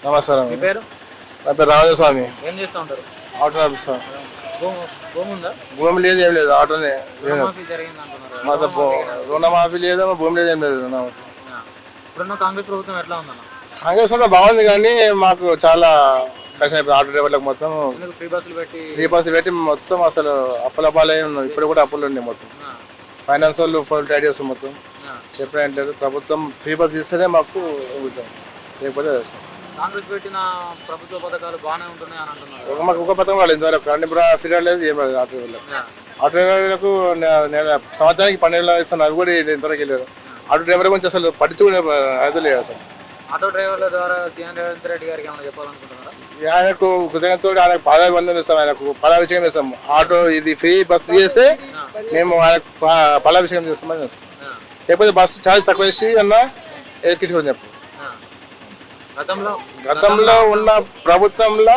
నమస్కారం. మీ పేరు? నా పేరు రాజస్వామి. ఏం చేస్తూ ఉంటారు? Auto office. భూమి ఉందా? భూమి లేదు, ఏం లేదు, ఆటోనే. రుణమాఫీ జరిగింది అంటున్నారు. మాతో రుణమాఫీ లేదు, భూమి లేదు, ఏం లేదు. రుణమాఫీ ఇప్పుడున్న కాంగ్రెస్ ప్రభుత్వం ఎట్లా ఉందన్న? కాంగ్రెస్ కూడా బాగుంది, కానీ మాకు చాలా కష్టం అయిపోయింది. ఆటో డ్రైవర్లకు మొత్తం ఫ్రీ బస్సులు పెట్టి మొత్తం అసలు అప్పుల పాలే ఉన్నాం. ఇప్పుడు కూడా అప్పులు ఉన్నాయి మొత్తం. ఫైనాన్స్ వాళ్ళు ఫుల్ టైట్ చేస్తాం మొత్తం. చెప్పారంటే ప్రభుత్వం ఫ్రీ బస్ తీస్తేనే మాకు ఎగుతాం, లేకపోతే కాంగ్రెస్ పెట్టిన ప్రభుత్వ పథకాలు బాగానే ఉంటున్నాయి అని అంటున్నారు. మాకు ఒక పథకం రాలేదు ఇంతవరకు. కరెంట్ ఫ్రీ లేదు, ఏం లేదు. ఆటో డ్రైవర్లకు సంవత్సరానికి 12,000 ఇస్తాను, అవి కూడా ఇంతవరకు వెళ్ళారు. ఆటో డ్రైవర్ గురించి అసలు పట్టించుకునే అది లేదు అసలు. ఆటో డ్రైవర్ల ద్వారా సీఎం రేవంత్ రెడ్డి గారికి ఏమైనా చెప్పాలనుకుంటున్నారా? ఆయనకు కృతజ్ఞతతో ఆయనకు పాదాభివందనం ఇస్తాం, ఆయనకు పాలాభిషేకం ఇస్తాం. ఆటో ఇది ఫ్రీ బస్సు చేస్తే మేము ఆయనకు పాలాభిషేకం చేస్తామని వస్తాం. లేకపోతే బస్సు ఛార్జ్ తక్కువ వేసి అన్న ఎక్కించుకొని చెప్పు. గతంలో ఉన్న ప్రభుత్వంలో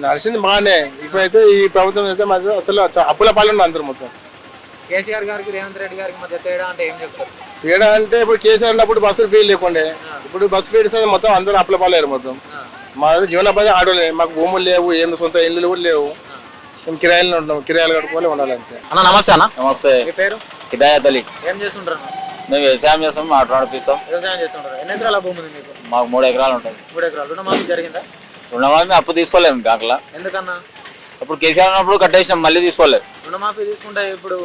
నడిచింది బాగానే, ఇప్పుడైతే ఈ ప్రభుత్వం అయితే మాది అసలు అప్పుల పాలన అందరూ మొత్తం. కేసీఆర్ గారికి రేవంత్ రెడ్డి గారికి మధ్య తేడా అంటే ఏం చెప్తారు? తేడా అంటే ఇప్పుడు కేసీఆర్ ఉన్నప్పుడు బస్సులు ఫ్రీ లేకుండే, ఇప్పుడు బస్సు ఫ్రీ ఇస్తే మొత్తం అందరూ అప్పుల పాలయ్యారు మొత్తం. మా జీవనోపాధి ఆటోలే, మాకు భూములు లేవు, ఏం సొంత ఇల్లు కూడా లేవు. మేము కిరాయిలు ఉంటాం, కిరాయిలు కట్టుకోవాలి, ఉండాలి అంతే. అన్న నమస్తే. అన్న నమస్తే. మీ పేరు? హిదాయత్ అలీ. ఏం చేస్తుంటారు? మేము వ్యవసాయం చేస్తాం, ఆటో నడిపిస్తాం. వ్యవసాయం చేస్తుంటారు. ఎన్ని ఎకరాల భూమి ఉంది మీకు? మాకు 3 ఎకరాలు ఉంటుంది. 3 ఎకరాలు. రుణమాఫీ జరిగిందా? రుణమాఫీ అప్పు తీసుకోలేము బ్యాంకులో. ఎందుకన్నా? అప్పుడు కేసీఆర్ ఉన్నప్పుడు కట్టేసినాం, మళ్ళీ తీసుకోలేదు. రుణమాఫీ తీసుకుంటే ఇప్పుడు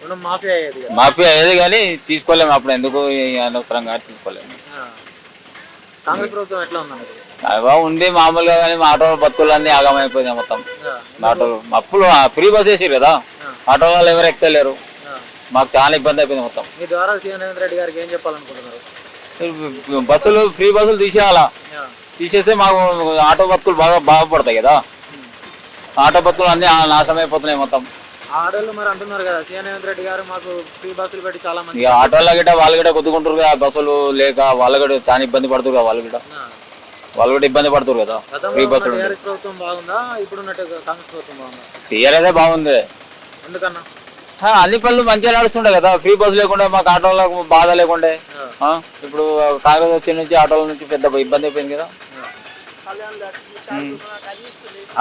రుణం మాఫీ అయ్యేది. మాఫీ అయ్యేది కానీ తీసుకోలేము, అప్పుడు ఎందుకు అనవసరంగా తీసుకోలేము. కాంగ్రెస్ ప్రభుత్వం ఎట్లా ఉందన్న? అలా ఉంది మామూలుగా, కానీ మా ఆటో బతుకులన్నీ ఆగమైపోయినాయి మొత్తం. ఆటోలు అప్పులు ఫ్రీ బస్ వేసారు కదా, ఆటో వాళ్ళు ఎవరు ఎక్కలేరు, మాకు చాలా ఇబ్బంది అయిపోయింది మొత్తం. మీ ద్వారా సీఎం రేవంత్ రెడ్డి గారికి ఏం చెప్పాలనుకుంటున్నారు? బస్సులు ఫ్రీ బస్సులు తీసేయాలా, తీసేస్తే మాకు ఆటో బతుకులు బాగుపడతాయి కదా. ఆటో బతుకులు అన్నీ నాశనం అయిపోతున్నాయి మొత్తం. ఆటోలు మరి అంటున్నారు కదా సీఎం రేవంత్ రెడ్డి గారు మాకు ఫ్రీ బస్సులు పెట్టి చాలా మంది. ఇక ఆటోల గిట్ట వాళ్ళు కూడా కొద్దుకుంటారు కదా, బస్సులు లేక వాళ్ళు కూడా చాలా ఇబ్బంది పడుతురు కదా, వాళ్ళు కూడా ఇబ్బంది పడుతురు కదా. ఫ్రీ బస్సులు టీఆర్ఎస్ ప్రభుత్వం బాగుందా, ఇప్పుడున్నట్టు కాంగ్రెస్ ప్రభుత్వం బాగుందా? టీఆర్ఎస్ బాగుంది. ఎందుకన్నా? అన్ని పనులు మంచిగా నడుస్తుండే కదా, ఫ్రీ బస్సు లేకుండా మాకు ఆటోలకు బాధ లేకుండే. ఇప్పుడు కాంగ్రెస్ వచ్చే నుంచి ఆటోల నుంచి పెద్ద ఇబ్బంది అయిపోయింది కదా.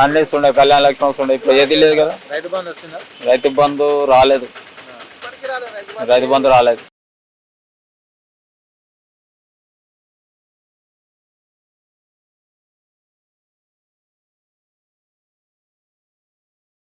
అన్ని ఇస్తుండే, కళ్యాణ లక్ష్మి వస్తుండే, ఇప్పుడు ఏది లేదు కదా. రైతు బంధు వచ్చిందా? రైతు బంధు రాలేదు.